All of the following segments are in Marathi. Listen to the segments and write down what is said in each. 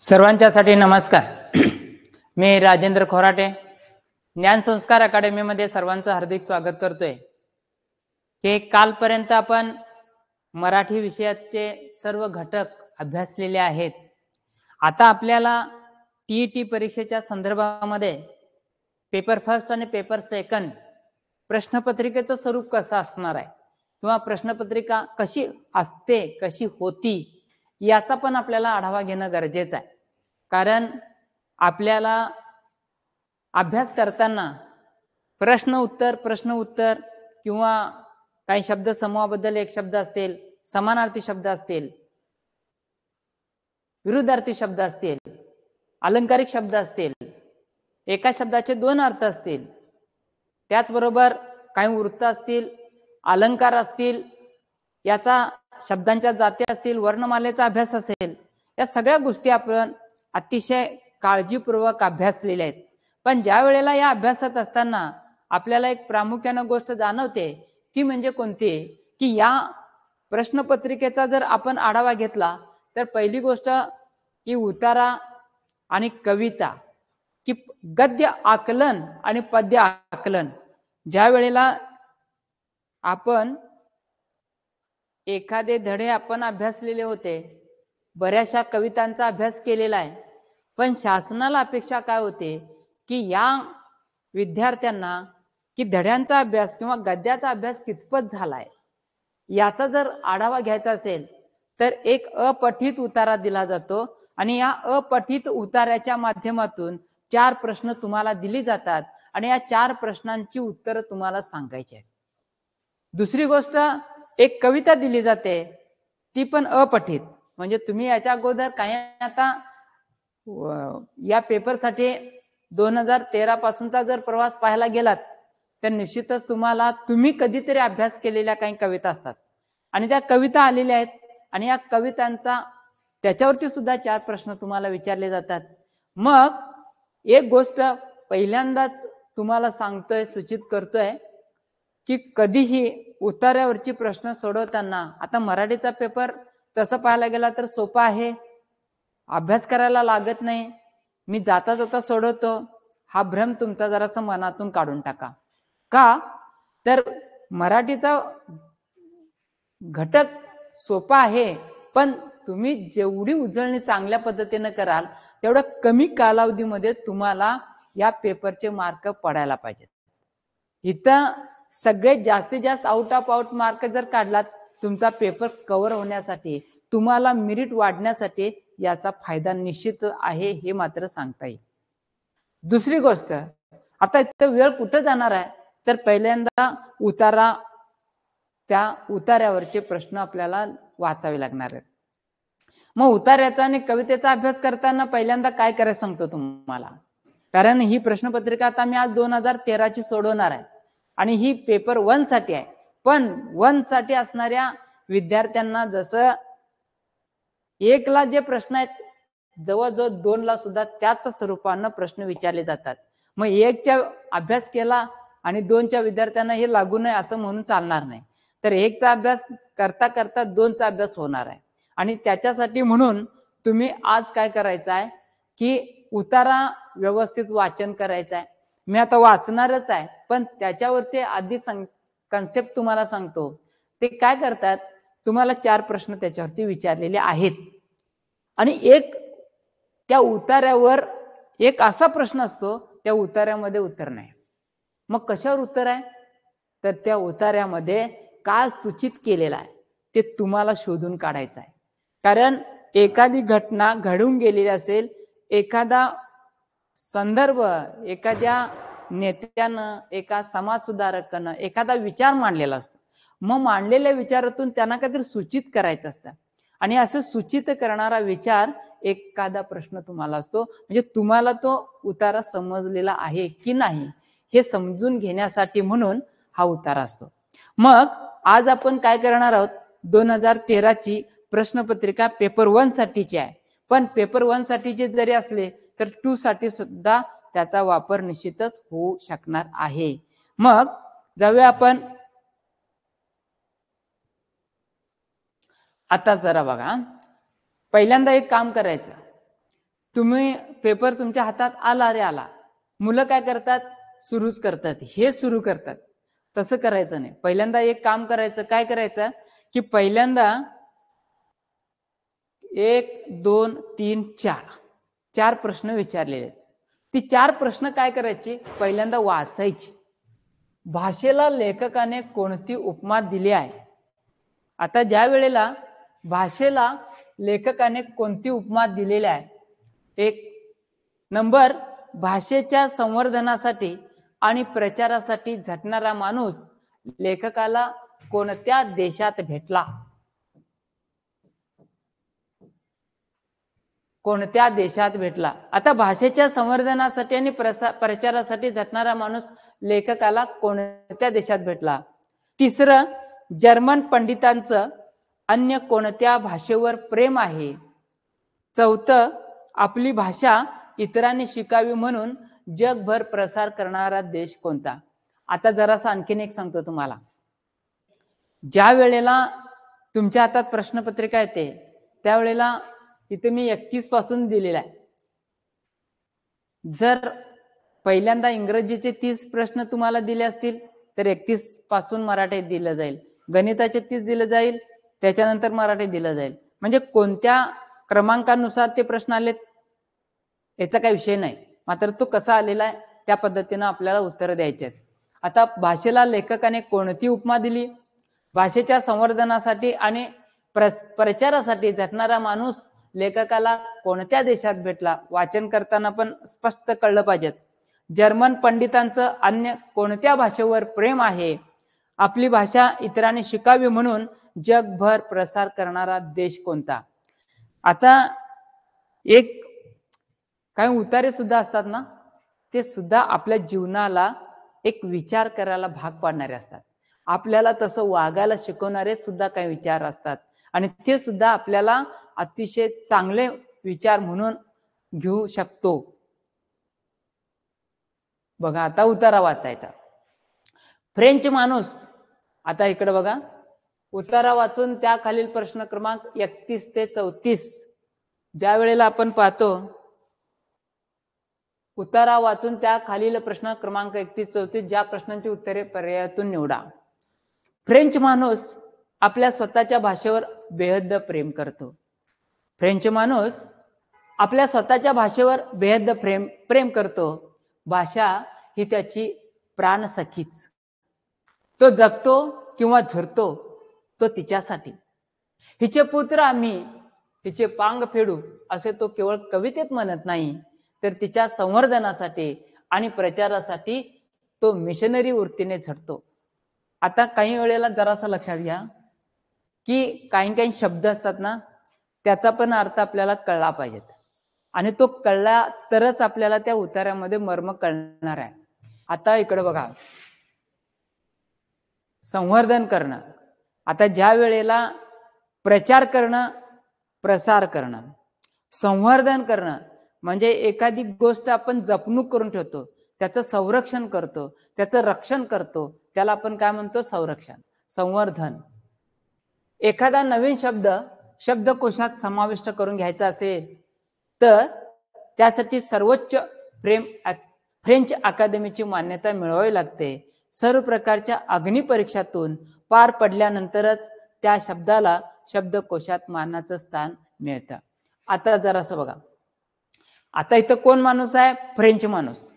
सर्वांच्यासाठी नमस्कार. मी राजेंद्र खोराटे, ज्ञान संस्कार अकॅडमीमध्ये सर्वांचं हार्दिक स्वागत करतोय. हे कालपर्यंत आपण मराठी विषयाचे सर्व घटक अभ्यासलेले आहेत. आता आपल्याला टीईटी परीक्षेच्या संदर्भामध्ये पेपर फर्स्ट आणि पेपर सेकंड प्रश्नपत्रिकेचं स्वरूप कसं असणार आहे किंवा प्रश्नपत्रिका कशी असते, कशी होती, याचा पण आपल्याला आढावा घेणं गरजेचं आहे. कारण आपल्याला अभ्यास करताना प्रश्न उत्तर किंवा काही शब्द समूहाबद्दल एक शब्द असतील, समानार्थी शब्द असतील, विरुद्धार्थी शब्द असतील, अलंकारिक शब्द असतील, एका शब्दाचे दोन अर्थ असतील, त्याचबरोबर काही वृत्त असतील, अलंकार असतील, याचा शब्दांच्या जाती असतील, वर्णमालेचा अभ्यास असेल, या सगळ्या गोष्टी आपण अतिशय काळजीपूर्वक अभ्यासलेल्या आहेत. पण ज्या वेळेला या अभ्यासात असताना आपल्याला एक प्रामुख्यानं गोष्ट जाणवते, ती म्हणजे कोणती, की या प्रश्नपत्रिकेचा जर आपण आढावा घेतला तर पहिली गोष्ट की उतारा आणि कविता, की गद्य आकलन आणि पद्य आकलन. ज्या वेळेला आपण एखादे धडे आपण अभ्यासलेले होते, बऱ्याचशा कवितांचा अभ्यास केलेला आहे, पण शासनाला अपेक्षा काय होते की या विद्यार्थ्यांना की धड्यांचा अभ्यास किंवा गद्याचा अभ्यास कितपत झालाय याचा जर आढावा घ्यायचा असेल तर एक अपठित उतारा दिला जातो आणि या अपठित उतार्याच्या माध्यमातून 4 प्रश्न तुम्हाला दिली जातात आणि या 4 प्रश्नांची उत्तरं तुम्हाला सांगायची आहेत. दुसरी गोष्ट, एक कविता दिली जाते, ती पण अपठित. म्हणजे तुम्ही याच्या अगोदर काही आता या पेपरसाठी 2013 पासूनचा जर प्रवास पाहायला गेलात तर निश्चितच तुम्ही कधीतरी अभ्यास केलेल्या काही कविता असतात आणि त्या कविता आलेल्या आहेत आणि या कवितांचा त्याच्यावरती सुद्धा 4 प्रश्न तुम्हाला विचारले जातात. मग एक गोष्ट पहिल्यांदाच तुम्हाला सांगतोय, सूचित करतोय की कधीही उतार्यावरची प्रश्न सोडवताना, आता मराठीचा पेपर तसं पाहायला गेला तर सोपा आहे, अभ्यास करायला लागत नाही, मी जाता जाता सोडवतो, हा भ्रम तुमचा जरासा मनातून काढून टाका. का तर मराठीचा घटक सोपा आहे, पण तुम्ही जेवढी उजळणी चांगल्या पद्धतीने कराल तेवढं कमी कालावधीमध्ये तुम्हाला या पेपरचे मार्क पडायला पाहिजेत. इथं सगळ्यात जास्तीत जास्त आउट ऑफ आउट मार्क जर काढलात तुमचा पेपर कव्हर होण्यासाठी, तुम्हाला मेरिट वाढण्यासाठी याचा फायदा निश्चित आहे, हे मात्र सांगता येईल. दुसरी गोष्ट, आता इथं वेळ कुठं जाणार आहे तर पहिल्यांदा उतारा, त्या उतार्यावरचे प्रश्न आपल्याला वाचावे लागणार आहेत. मग उतार्याचा आणि कवितेचा अभ्यास करताना पहिल्यांदा काय करायचं सांगतो तुम्हाला, कारण ही प्रश्नपत्रिका आता मी आज 2013 ची सोडवणार आहे आणि ही पेपर 1 साठी आहे. पण 1 साठी असणाऱ्या विद्यार्थ्यांना जसं 1 ला जे प्रश्न आहेत जवळजवळ 2 ला सुद्धा त्याच स्वरूपानं प्रश्न विचारले जातात. मग 1 चा अभ्यास केला आणि 2 च्या विद्यार्थ्यांना हे लागू नये असं म्हणून चालणार नाही. तर 1 चा अभ्यास करता करता 2 चा अभ्यास होणार आहे आणि त्याच्यासाठी म्हणून तुम्ही आज काय करायचं आहे की उतारा व्यवस्थित वाचन करायचं आहे. मी आता वाचणारच आहे, पण त्याच्यावरती आधी कन्सेप्ट तुम्हाला सांगतो. ते काय करतात, तुम्हाला 4 प्रश्न त्याच्यावरती विचारलेले आहेत आणि एक त्या उतार्यावर एक असा प्रश्न असतो, त्या उतार्यामध्ये उत्तर नाही. मग कशावर उत्तर आहे तर त्या उतार्यामध्ये काय सूचित केलेलं आहे ते तुम्हाला शोधून काढायचं आहे. कारण एखादी घटना घडून गेलेली असेल, एखादा संदर्भ, एखाद्या नेत्यानं, एका समाजसुधारकानं एखादा विचार मांडलेला असतो. मग मांडलेल्या विचारातून त्यांना काहीतरी सूचित करायचं असतं आणि असं सूचित करणारा विचार एखादा प्रश्न तुम्हाला असतो. म्हणजे तुम्हाला तो उतारा समजलेला आहे की नाही हे समजून घेण्यासाठी म्हणून हा उतारा असतो. मग आज आपण काय करणार आहोत, 2013 ची प्रश्नपत्रिका पेपर 1 साठीची आहे, पण पेपर 1 साठीचे जरी असले तर 2 साठी सुद्धा त्याचा वापर निश्चितच होऊ शकणार आहे. मग जाऊया आपण आता जरा बघा, पहिल्यांदा एक काम करायचं, तुम्ही पेपर तुमच्या हातात आला रे आला, मुलं काय करतात, सुरूच करतात, हे सुरू करतात. तसं करायचं नाही. पहिल्यांदा एक काम करायचं, काय करायचं की पहिल्यांदा 1 2 3 4 प्रश्न विचारलेले आहेत. ती 4 प्रश्न काय करायची, पहिल्यांदा वाचायची. भाषेला लेखकाने कोणती उपमा दिली आहे. आता ज्या वेळेला भाषेला लेखकाने कोणती उपमा दिलेली आहे, 1 नंबर, भाषेच्या संवर्धनासाठी आणि प्रचारासाठी झटणारा माणूस लेखकाला कोणत्या देशात भेटला. कोणत्या देशात भेटला. आता भाषेच्या संवर्धनासाठी आणि प्रचारासाठी झटणारा माणूस लेखकाला कोणत्या देशात भेटला. तिसरं, जर्मन पंडितांचं अन्य कोणत्या भाषेवर प्रेम आहे. चौथं, आपली भाषा इतरांनी शिकावी म्हणून जगभर प्रसार करणारा देश कोणता. आता जरासं आणखीन एक सांगतो तुम्हाला. ज्या वेळेला तुमच्या हातात प्रश्नपत्रिका येते त्यावेळेला इथे मी 31 पासून दिलेला आहे. जर पहिल्यांदा इंग्रजीचे 30 प्रश्न तुम्हाला दिले असतील तर 31 पासून मराठीत दिलं जाईल, गणिताचे 30 दिलं जाईल, त्याच्यानंतर मराठीत दिलं जाईल. म्हणजे कोणत्या क्रमांकानुसार ते प्रश्न आलेत याचा काही विषय नाही, मात्र तो कसा आलेला आहे त्या पद्धतीनं आपल्याला उत्तर द्यायचे आहेत. आता भाषेला लेखकाने कोणती उपमा दिली. भाषेच्या संवर्धनासाठी आणि प्रचारासाठी झटणारा माणूस लेखकाला कोणत्या देशात भेटला. वाचन करताना पण स्पष्ट कळलं पाहिजे. जर्मन पंडितांचं अन्य कोणत्या भाषेवर प्रेम आहे. आपली भाषा इतरांनी शिकावी म्हणून जगभर प्रसार करणारा देश कोणता. आता एक काही उतारे सुद्धा असतात ना, ते सुद्धा आपल्या जीवनाला एक विचार करायला भाग पाडणारे असतात. आपल्याला तसं वागायला शिकवणारे सुद्धा काही विचार असतात आणि ते सुद्धा आपल्याला अतिशय चांगले विचार म्हणून घेऊ शकतो. बघा आता उतारा वाचायचा. फ्रेंच माणूस, आता इकडे बघा, उतारा वाचून त्या खालील प्रश्न क्रमांक 31 ते 34 ज्या वेळेला आपण पाहतो, उतारा वाचून त्या खालील प्रश्न क्रमांक 31-34 ज्या प्रश्नांची उत्तरे पर्यायातून निवडा. फ्रेंच माणूस आपल्या स्वतःच्या भाषेवर बेहद प्रेम करतो. फ्रेंच माणूस आपल्या स्वतःच्या भाषेवर बेहद प्रेम करतो. भाषा ही त्याची प्राणसखीच. तो जगतो किंवा झरतो तो तिच्यासाठी. हिचे पुत्र आम्ही, हिचे पांग फेडू असे तो केवळ कवितेत म्हणत नाही, तर तिच्या संवर्धनासाठी आणि प्रचारासाठी तो मिशनरी वृत्तीने झटतो. आता काही वेळेला जरासं लक्षात घ्या की काही शब्द असतात ना, त्याचा पण अर्थ आपल्याला कळला पाहिजे आणि तो कळला तरच आपल्याला त्या उतार्यामध्ये मर्म कळणार आहे. आता इकडे बघा, संवर्धन करणं. आता ज्या वेळेला प्रचार करणं, प्रसार करणं, संवर्धन करणं म्हणजे एखादी गोष्ट आपण जपणूक करून ठेवतो, त्याचं संरक्षण करतो, त्याचं रक्षण करतो, त्याला आपण काय म्हणतो, संरक्षण, संवर्धन. एखादा नवीन शब्द शब्दकोशात समाविष्ट करून घ्यायचा असेल तर त्यासाठी सर्वोच्च फ्रेंच अकादमीची मान्यता मिळवावी लागते. सर्व प्रकारच्या अग्निपरीक्षातून पार पडल्यानंतरच त्या शब्दाला शब्दकोशात मानाचं स्थान मिळतं. आता जरासं बघा, आता इथं कोण माणूस आहे, फ्रेंच माणूस.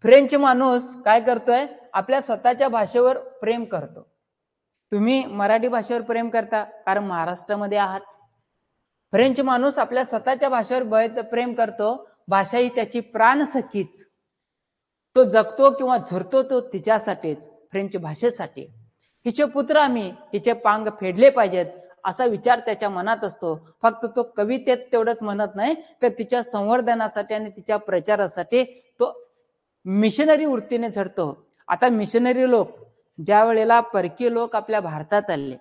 फ्रेंच माणूस काय करतोय, आपल्या स्वतःच्या भाषेवर प्रेम करतो. तुम्ही मराठी भाषेवर प्रेम करता कारण महाराष्ट्रामध्ये आहात. फ्रेंच माणूस आपल्या स्वतःच्या भाषेवर प्रेम करतो. भाषा ही त्याची प्राणसखीच. तो जगतो किंवा झरतो तो तिच्यासाठीच, फ्रेंच भाषेसाठी. हिचे पुत्र आम्ही, हिचे पांग फेडले पाहिजेत असा विचार त्याच्या मनात असतो. फक्त तो कवितेत तेवढंच म्हणत नाही, तर तिच्या संवर्धनासाठी आणि तिच्या प्रचारासाठी तो मिशनरी वृत्तीने झटतो. आता मिशनरी लोक ज्या वेळेला परकीय लोक आपल्या भारतात आले,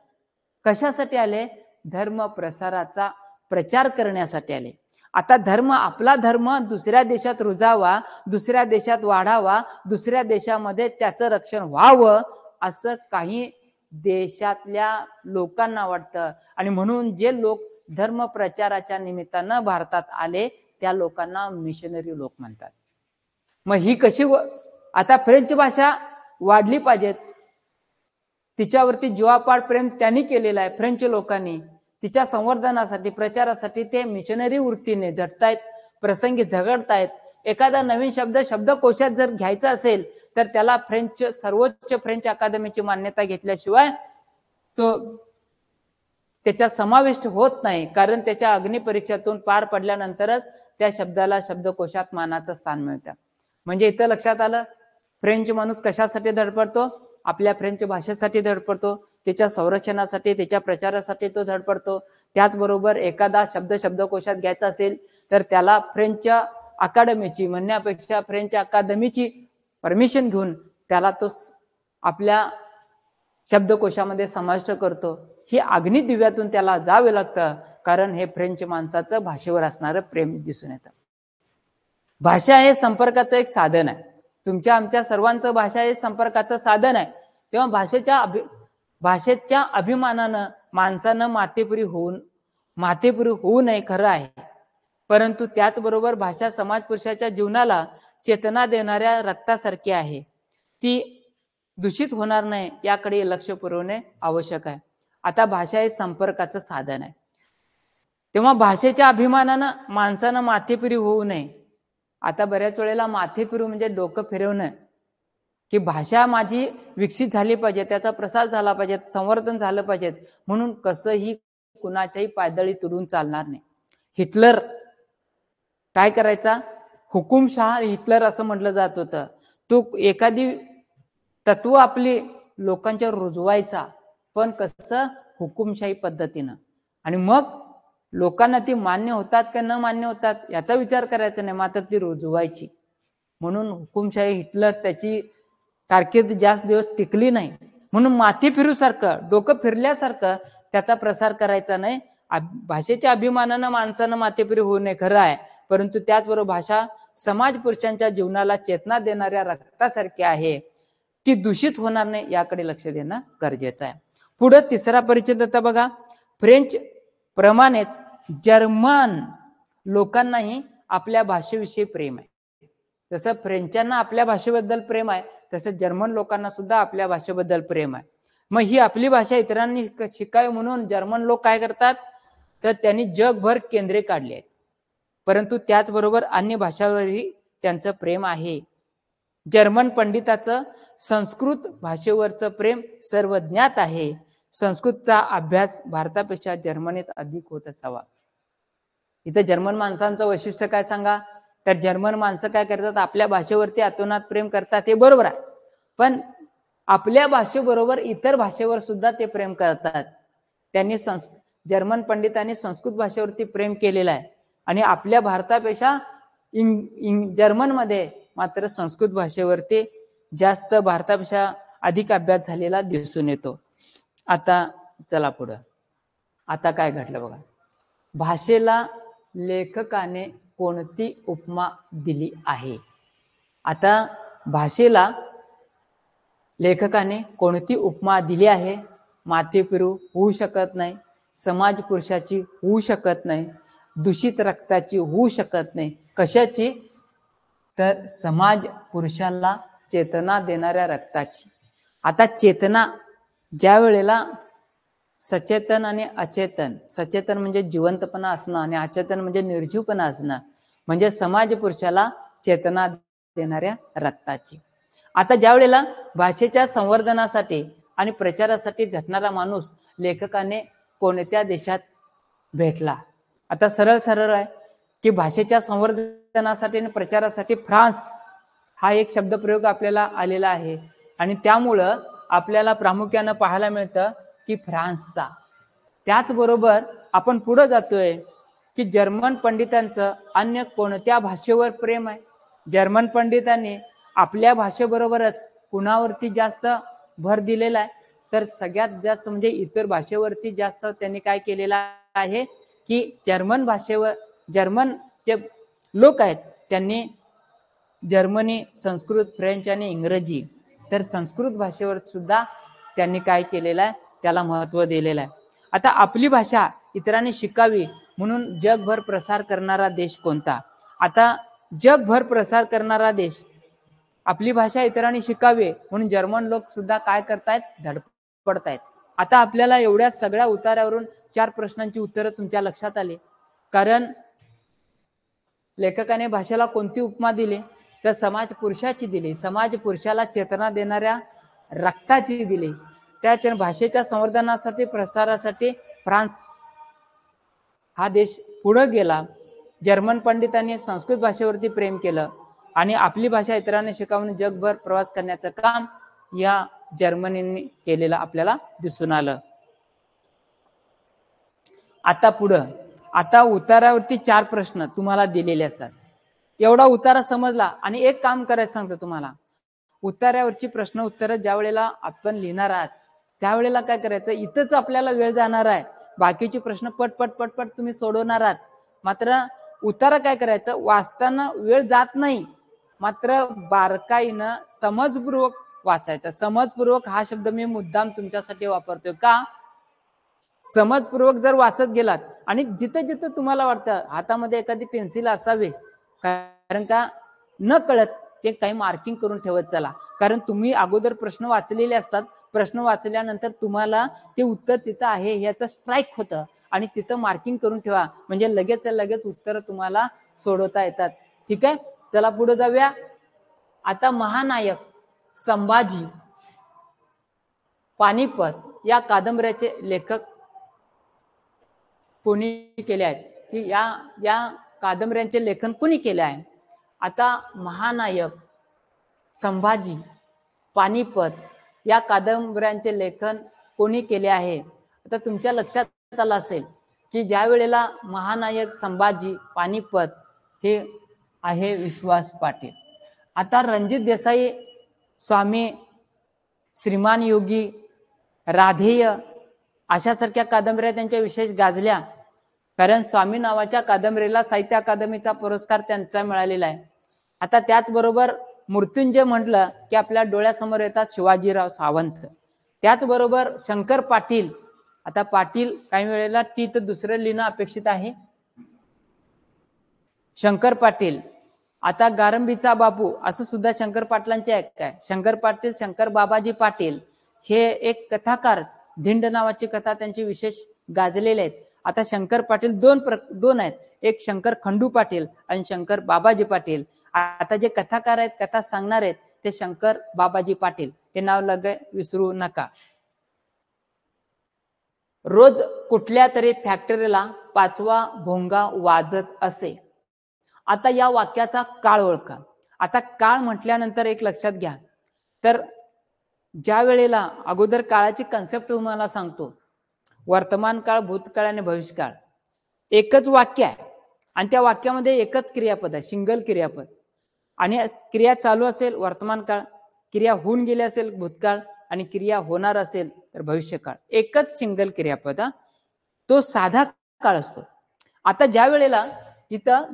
कशासाठी आले, धर्म प्रसाराचा प्रचार करण्यासाठी आले. आता धर्म, आपला धर्म दुसऱ्या देशात रुजावा, दुसऱ्या देशात वाढावा, दुसऱ्या देशामध्ये त्याचं रक्षण व्हावं असं काही देशातल्या लोकांना वाटतं आणि म्हणून जे लोक धर्म प्रचाराच्या निमित्तानं भारतात आले त्या लोकांना मिशनरी लोक म्हणतात. मग ही कशी आता फ्रेंच भाषा वाढली पाहिजेत, तिच्यावरती जीवापाड प्रेम त्यांनी केलेलं आहे फ्रेंच लोकांनी. तिच्या संवर्धनासाठी प्रचारासाठी ते मिशनरी वृत्तीने झटतायत, प्रसंगी झगडतायत. एखादा नवीन शब्द शब्दकोशात जर घ्यायचा असेल तर त्याला सर्वोच्च फ्रेंच अकादमीची मान्यता घेतल्याशिवाय तो त्याच्या समाविष्ट होत नाही, कारण त्याच्या अग्निपरीक्षेतून पार पडल्यानंतरच त्या शब्दाला शब्दकोशात मानाचं स्थान मिळतं. म्हणजे इथं लक्षात आलं, फ्रेंच माणूस कशासाठी धडपडतो? आपल्या फ्रेंच भाषेसाठी धडपडतो, त्याच्या संरक्षणासाठी, त्याच्या प्रचारासाठी तो धडपडतो. त्याचबरोबर एखादा शब्द शब्दकोशात घ्यायचा असेल तर त्याला फ्रेंच अकादमीची म्हणण्यापेक्षा फ्रेंच अकादमीची परमिशन घेऊन त्याला तो आपल्या शब्दकोशामध्ये समाविष्ट करतो. ही अग्निदिव्यातून त्याला जावे लागतं, कारण हे फ्रेंच माणसाचं भाषेवर असणारं प्रेम दिसून येतं. भाषा हे संपर्काचं एक साधन आहे. तुमच्या आमच्या सर्वांचं भाषा हे संपर्काचं साधन आहे. तेव्हा भाषेच्या अभिमानानं माणसानं माथेपुरी होऊ नये खरं आहे, परंतु त्याचबरोबर भाषा समाज पुरुषाच्या जीवनाला चेतना देणाऱ्या रक्तासारखी आहे. ती दूषित होणार नाही याकडे लक्ष पुरवणे आवश्यक आहे. आता भाषा हे संपर्काचं साधन आहे, तेव्हा भाषेच्या अभिमानानं माणसानं माथेपुरी होऊ नये. आता बऱ्याच वेळेला माथेपुरी म्हणजे डोकं फिरवणं, की भाषा माझी विकसित झाली पाहिजे, त्याचा प्रसार झाला पाहिजे, संवर्धन झालं पाहिजे, म्हणून कसंही कुणाच्याही पायदळी तुडून चालणार नाही. हिटलर काय करायचा? हुकुमशहा हिटलर असं म्हटलं जात होतं. तो एखादी तत्व आपली लोकांच्यावर रुजवायचा, पण कसं? हुकुमशाही पद्धतीनं. आणि मग लोकांना ती मान्य होतात का न मान्य होतात याचा विचार करायचा नाही, मात्र ती रुजवायची. म्हणून हुकुमशाही हिटलर त्याची कारकीर्द जास्त दिवस टिकली नाही. म्हणून माथी फिरूसारखं, डोकं फिरल्यासारखं त्याचा प्रसार करायचा नाही. भाषेच्या अभिमानानं माणसानं माथेपुरी होऊ नये खरं आहे, परंतु त्याचबरोबर भाषा समाज पुरुषांच्या जीवनाला चेतना देणाऱ्या रक्तासारखी आहे, ती दूषित होणार नाही याकडे लक्ष देणं गरजेचं आहे. पुढे तिसरा परिच्छेद आता बघा. फ्रेंच प्रमाणेच जर्मन लोकांनाही आपल्या भाषेविषयी प्रेम आहे. जसं फ्रेंचांना आपल्या भाषेबद्दल प्रेम आहे, तसं जर्मन लोकांना सुद्धा आपल्या भाषेबद्दल प्रेम आहे. मग ही आपली भाषा इतरांनी शिकावी म्हणून जर्मन लोक काय करतात? तर त्यांनी जगभर केंद्रे काढली आहेत, परंतु त्याचबरोबर अन्य भाषावरही त्यांचं प्रेम आहे. जर्मन पंडिताचं संस्कृत भाषेवरचं प्रेम सर्वज्ञात आहे. संस्कृतचा अभ्यास भारतापेक्षा जर्मनीत अधिक होत असावा. इथं जर्मन माणसांचं वैशिष्ट्य काय सांगा? तर जर्मन माणसं काय करतात? आपल्या भाषेवरती अतोनात प्रेम करतात, हे बरोबर आहे, पण आपल्या भाषेबरोबर इतर भाषेवर सुद्धा ते प्रेम करतात. त्यांनी जर्मन पंडितांनी संस्कृत भाषेवरती प्रेम केलेलं आहे, आणि आपल्या भारतापेक्षा जर्मनमध्ये मात्र संस्कृत भाषेवरती जास्त भारतापेक्षा अधिक अभ्यास झालेला दिसून येतो. आता चला पुढं. आता काय घडलं बघा. भाषेला लेखकाने कोणती उपमा दिली आहे? आता भाषेला लेखकाने कोणती उपमा दिली आहे? माथेफिरू होऊ शकत नाही, समाज पुरुषाची होऊ शकत नाही, दूषित रक्ताची होऊ शकत नाही. कशाची? तर समाज पुरुषाला चेतना देणाऱ्या रक्ताची. आता चेतना ज्या वेळेला सचेतन आणि अचेतन, सचेतन म्हणजे जिवंतपणा असणं आणि अचेतन म्हणजे निर्जीवपणा असणं, म्हणजे समाज पुरुषाला चेतना देणाऱ्या रक्ताची. आता ज्या वेळेला भाषेच्या संवर्धनासाठी आणि प्रचारासाठी झटणारा माणूस लेखकाने कोणत्या देशात भेटला? आता सरळ सरळ आहे की भाषेच्या संवर्धनासाठी आणि प्रचारासाठी फ्रान्स हा एक शब्दप्रयोग आपल्याला आलेला आहे, आणि त्यामुळं आपल्याला प्रामुख्यानं पाहायला मिळतं की फ्रान्सचा. त्याचबरोबर आपण पुढे जातोय की जर्मन पंडितांचं अन्य कोणत्या भाषेवर प्रेम आहे? जर्मन पंडितांनी आपल्या भाषेबरोबरच कुणावरती जास्त भर दिलेला आहे? तर सगळ्यात जास्त म्हणजे इतर भाषेवरती जास्त त्यांनी काय केलेलं आहे की जर्मन जे लोक आहेत त्यांनी जर्मनी, संस्कृत, फ्रेंच आणि इंग्रजी, तर संस्कृत भाषेवर सुद्धा त्यांनी काय केलेलं आहे? त्याला महत्त्व दिलेलं आहे. आता आपली भाषा इतरांनी शिकावी म्हणून जगभर प्रसार करणारा देश कोणता? आता जगभर प्रसार करणारा देश, आपली भाषा इतरांनी शिकावे म्हणून जर्मन लोक सुद्धा काय करतायत, धडपडतायत. आता आपल्याला एवढ्या सगळ्या उतार्यावरून 4 प्रश्नांची उत्तरं तुमच्या लक्षात आली. कारण लेखकाने भाषेला कोणती उपमा दिली, तर समाज पुरुषाची दिली. समाज पुरुषाला चेतना देणाऱ्या रक्ताची दिली. त्याच्या भाषेच्या संवर्धनासाठी, प्रसारासाठी फ्रान्स हा देश पुढे गेला. जर्मन पंडितांनी संस्कृत भाषेवरती प्रेम केलं आणि आपली भाषा इतरांना शिकावून जगभर प्रवास करण्याचं काम या जर्मनीने केलेलं आपल्याला दिसून आलं. आता पुढं, आता उतारावरती 4 प्रश्न तुम्हाला दिलेले असतात. एवढा उतारा समजला आणि एक काम करायचं सांगतो तुम्हाला. उतार्यावरची प्रश्न उत्तर ज्या वेळेला आपण लिहिणार आहात त्यावेळेला काय करायचं, इथंच आपल्याला वेळ जाणार आहे. बाकीचे प्रश्न पटपट पटपट तुम्ही सोडवणार आहात. मात्र उतारा काय करायचं, वाचताना वेळ जात नाही, मात्र बारकाईनं समजपूर्वक वाचायचा. समजपूर्वक हा शब्द मी मुद्दाम तुमच्यासाठी वापरतोय. का? समजपूर्वक जर वाचत गेलात आणि जिथं जिथं तुम्हाला वाटतं हातामध्ये एखादी पेन्सिल असावी, कारण का न कळत ते काही मार्किंग करून ठेवत चला. कारण तुम्ही अगोदर प्रश्न वाचलेले असतात. प्रश्न वाचल्यानंतर तुम्हाला ते उत्तर तिथं आहे याचं स्ट्राईक होतं आणि तिथं मार्किंग करून ठेवा, म्हणजे लगेच लगेच उत्तर तुम्हाला सोडवता येतात. ठीक आहे, चला पुढे जाऊया. आता महानायक संभाजी पानिपत या कादंबऱ्याचे लेखक कोणी केले आहेत, की या कादंबऱ्यांचे लेखन कोणी केले आहे? आता महानायक संभाजी पानिपत या कादंबऱ्यांचे लेखन कोणी केले आहे? आता तुमच्या लक्षात आलं असेल की ज्या वेळेला महानायक संभाजी पानिपत हे आहे विश्वास पाटील. आता रणजित देसाई, स्वामी, श्रीमान योगी, राधेय अशासारख्या कादंबऱ्या त्यांच्या विशेष गाजल्या. कारण स्वामी नावाच्या कादंबरीला साहित्य अकादमीचा पुरस्कार त्यांचा मिळालेला आहे. आता त्याचबरोबर मृत्युंजय म्हटलं की आपल्या डोळ्यासमोर येतात शिवाजीराव सावंत. त्याचबरोबर शंकर पाटील. आता पाटील काही वेळेला टी तर दुसरं लिहिणं अपेक्षित आहे. शंकर पाटील. आता गारंबीचा बापू असं सुद्धा शंकर पाटलांचे आहे काय? शंकर पाटील, शंकर बाबाजी पाटील हे एक कथाकार, धिंड नावाची कथा त्यांची विशेष गाजलेले आहेत. आता शंकर पाटील दोन आहेत, एक शंकर खंडू पाटील आणि शंकर बाबाजी पाटील. आता जे कथाकार आहेत, कथा सांगणार आहेत ते शंकर बाबाजी पाटील. हे नाव लगे विसरू नका. रोज कुठल्या तरी फॅक्टरीला 5वा भोंगा वाजत असे. आता या वाक्याचा काळ ओळखा. आता काळ म्हटल्यानंतर एक लक्षात घ्या, तर ज्या वेळेला अगोदर काळाची कन्सेप्ट तुम्हाला सांगतो, वर्तमान काळ, भूतकाळ आणि भविष्यकाळ एकच वाक्य आहे आणि त्या वाक्यामध्ये एकच क्रियापद आहे, सिंगल क्रियापद. आणि क्रिया चालू असेल वर्तमान काळ, क्रिया होऊन गेली असेल भूतकाळ आणि क्रिया होणार असेल तर भविष्यकाळ. एकच सिंगल क्रियापद, तो साधा काळ असतो. आता ज्या वेळेला इथं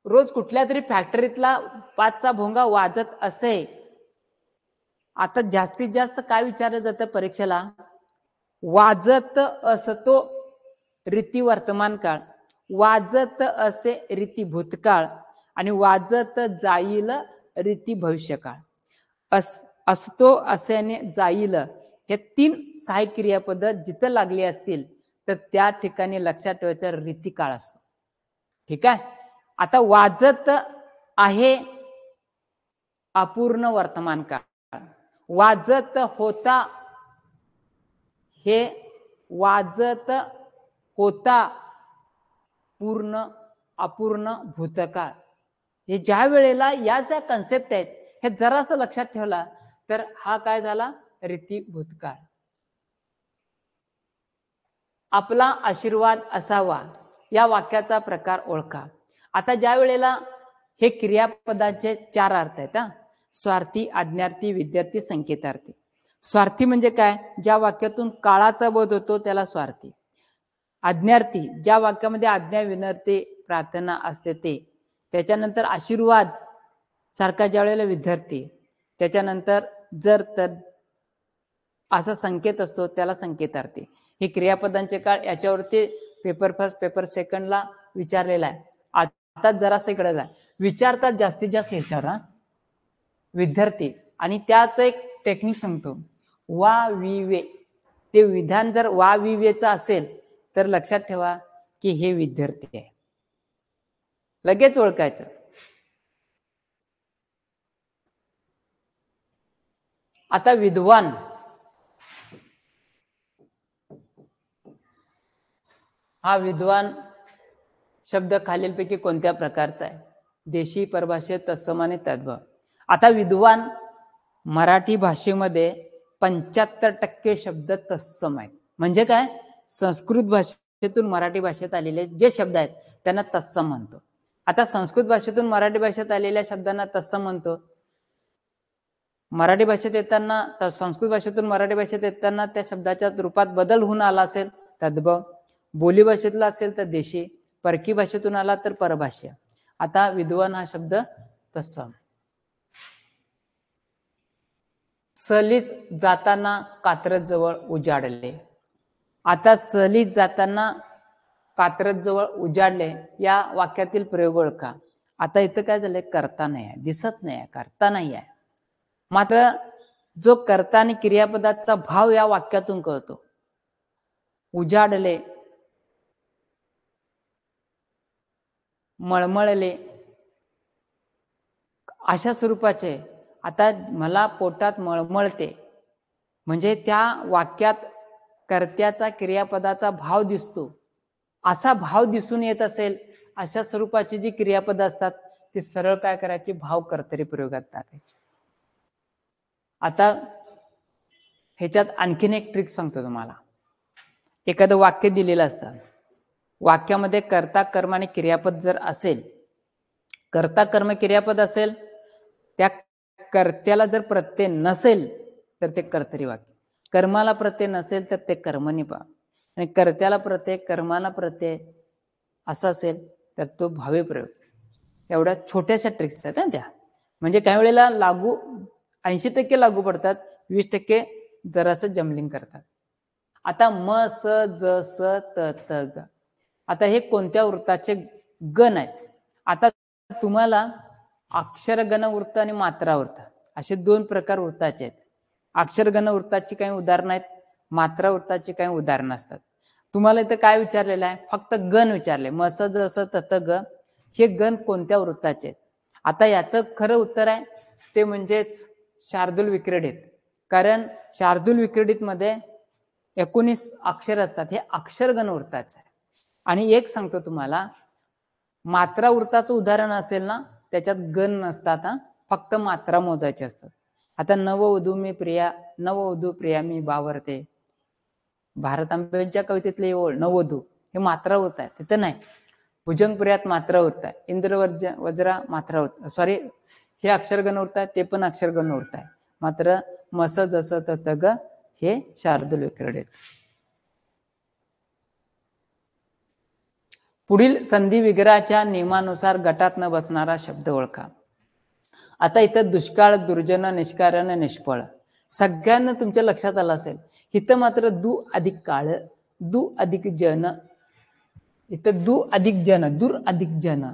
रोज कुठल्या तरी फॅक्टरीतला 5चा भोंगा वाजत असे, आता जास्तीत जास्त काय विचारलं जातं परीक्षेला? वाजत असतो रीती वर्तमान काळ, वाजत असे रीती भूतकाळ आणि वाजत जाईल रीती भविष्यकाळ. असतो, असेने, जाईल हे 3 सहाय्यक क्रियापद जिथं लागली असतील तर त्या ठिकाणी लक्षात ठेवायचं रीती काळ असतो. ठीक आहे. आता वाजत आहे अपूर्ण वर्तमान काळ, वाजत होता हे वाजत होता पूर्ण अपूर्ण भूतकाळ. हे ज्या वेळेला या ज्या कन्सेप्ट आहेत हे जरासं लक्षात ठेवला तर हा काय झाला? रीती भूतकाळ. आपला आशीर्वाद असावा या वाक्याचा प्रकार ओळखा. आता ज्या वेळेला हे क्रियापदाचे 4 अर्थ आहेत, स्वार्थी, आज्ञार्थी, विद्यार्थी, संकेतार्थी. स्वार्थी म्हणजे काय? ज्या वाक्यातून काळाचा बोध होतो त्याला स्वार्थी. आज्ञार्थी, ज्या वाक्यामध्ये आज्ञा, विनंती, प्रार्थना असते ते. त्याच्यानंतर आशीर्वाद सारखा ज्या वेळेला विद्यार्थी. त्याच्यानंतर जर तर असा संकेत असतो त्याला संकेतार्थी. हे क्रियापदांचे काळ. याच्यावरती पेपर फर्स्ट, पेपर सेकंडला विचारलेला आहे. आता जरासं इकडे विचारतात जास्तीत जास्त ह्याच्यावर विद्यार्थी, आणि त्याच एक टेक्निक सांगतो, वा वि वे. ते विधान जर वा वि वेचं असेल तर लक्षात ठेवा की हे विद्यार्थी आहे, लगेच ओळखायचं. आता विद्वान, हा विद्वान शब्द खालीलपैकी कोणत्या प्रकारचा आहे? देशी, परभाषेत, तत्सम आणि तद्भव. आता विद्वान मराठी भाषेमध्ये 75% शब्द तत्सम आहेत. म्हणजे काय? संस्कृत भाषेतून मराठी भाषेत आलेले जे शब्द आहेत त्यांना तत्सम म्हणतो. आता संस्कृत भाषेतून मराठी भाषेत आलेल्या शब्दांना तत्सम म्हणतो. मराठी भाषेत येताना, संस्कृत भाषेतून मराठी भाषेत येताना त्या शब्दाच्या रूपात बदल होऊन आला असेल तद्भव, बोली भाषेतला असेल तर देशी, परकी भाषेतून आला तर परभाषा. आता विद्वान हा शब्द तत्सम. सहलीच जाताना कात्रज जवळ उजाडले. आता सहलीत जाताना कात्रज जवळ उजाडले या वाक्यातील प्रयोग ओळखा. आता इथं काय झालंय? करता नाही आहे, दिसत नाही आहे, करता नाही आहे. मात्र जो कर्ता आणि क्रियापदाचा भाव या वाक्यातून कळतो. उजाडले, मळमळले, अशा स्वरूपाचे. आता मला पोटात मळमळते म्हणजे त्या वाक्यात कर्त्याचा क्रियापदाचा भाव दिसतो. असा भाव दिसून येत असेल अशा स्वरूपाची जी क्रियापद असतात ती सरळ काय करायची? भाव कर्तरी प्रयोगात टाकायची. आता ह्याच्यात आणखीन एक ट्रिक सांगतो तुम्हाला. एखादं वाक्य दिलेलं असतं, वाक्यामध्ये कर्ता, कर्म आणि क्रियापद जर असेल, कर्ता कर्म क्रियापद असेल, त्या कर्त्याला जर प्रत्यय नसेल तर ते कर्तरी वाक्य, कर्माला प्रत्यय नसेल तर ते कर्मणी भाव, आणि कर्त्याला प्रत्यय, कर्माला प्रत्यय असं असेल तर तो भावी प्रयोग. एवढ्या छोट्याशा ट्रिक्स आहेत त्या. म्हणजे काही वेळेला लागू 80% लागू पडतात, 20% जरासं जमलिंग करतात. आता म, स, ज, स, त, त, ग. आता हे कोणत्या वृत्ताचे गण आहेत? आता तुम्हाला अक्षरगण वृत्त आणि मात्रा वृत्त असे दोन प्रकार वृत्ताचे आहेत. अक्षरगण वृत्ताची काही उदाहरणं आहेत, मात्रा वृत्ताची काही उदाहरणं असतात. तुम्हाला इथं काय विचारलेलं आहे? फक्त गण विचारले, म, स, ज, स, त, त, ग. हे गण कोणत्या वृत्ताचे आहेत? आता याचं खरं उत्तर आहे ते म्हणजेच शार्दूल विक्रीडित. कारण शार्दूल विक्रीडित मध्ये 19 अक्षर असतात. हे अक्षरगण वृत्ताचं आहे. आणि एक सांगतो तुम्हाला, मात्रा वृत्ताचं उदाहरण असेल ना त्याच्यात गण नसतात, फक्त मात्रा मोजायचे असतात. आता नववधू मी प्रिया, नववधू प्रिया मी बावरते, भारतांबेच्या कवितेतली ओळ नववधू, हे मात्रा वृत्त आहे. तिथं नाही. भुजंगप्रियात मात्रा वृत्त आहे, इंद्र वज्रा मात्रा वृत्त, सॉरी हे अक्षरगण वृत्त आहे, ते पण अक्षरगण वृत्त आहे. मात्र मस, जस, त, ग हे शार्दूल विक्रीडित. पुढील संधी विग्रहाच्या नियमानुसार गटात न बसणारा शब्द ओळखा. आता इथं दुष्काळ, दुर्जन, निष्कारण, निष्फळ सगळ्यांना तुमच्या लक्षात आलं असेल. इथं मात्र दु अधिक काळ, दु अधिक जन, इथं दु अधिक जन, दूर अधिक जन.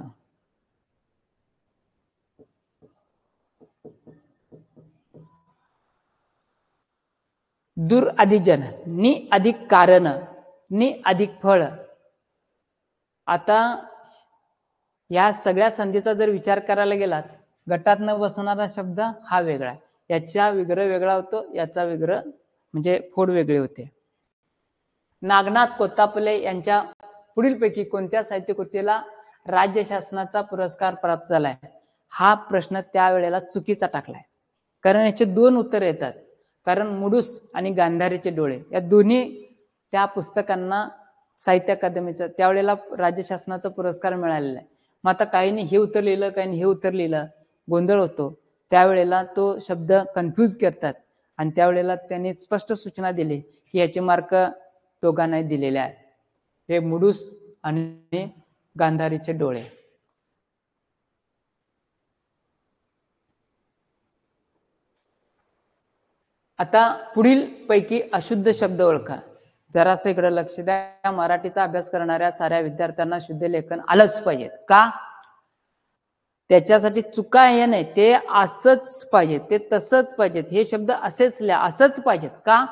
दूर अधिक जन, नि अधिक कारण, नि अधिक फळ. आता या सगळ्या संधीचा जर विचार करायला गेलात, गटात न बसणारा शब्द हा वेगळा, याचा विग्रह वेगळा होतो, याचा विग्रह म्हणजे फोड वेगळे होते. नागनाथ कोत्तापले यांच्या पुढीलपैकी कोणत्या साहित्यकृतीला राज्य शासनाचा पुरस्कार प्राप्त झालाय? हा प्रश्न त्यावेळेला चुकीचा टाकलाय. कारण याचे दोन उत्तर येतात. कारण मुडूस आणि गांधारीचे डोळे या दोन्ही त्या पुस्तकांना साहित्य अकादमीचा त्यावेळेला राज्य शासनाचा पुरस्कार मिळालेला आहे. मग आता काहींनी हे उत्तर लिहिलं, काहींनी हे उत्तर लिहिलं, गोंधळ होतो. त्यावेळेला तो शब्द कन्फ्यूज करतात आणि त्यावेळेला त्यांनी स्पष्ट सूचना दिली की याचे मार्क दोघांनाही दिलेले आहेत. हे मुडूस आणि गांधारीचे डोळे. आता पुढील पैकी अशुद्ध शब्द ओळखा. जरासं इकडे लक्ष द्या. मराठीचा अभ्यास करणाऱ्या साऱ्या विद्यार्थ्यांना शुद्ध लेखन आलंच पाहिजे. का? त्याच्यासाठी चुका हे नाही, ते असंच पाहिजे, ते तसंच पाहिजेत, हे शब्द असेच लिहा, असंच पाहिजेत. का?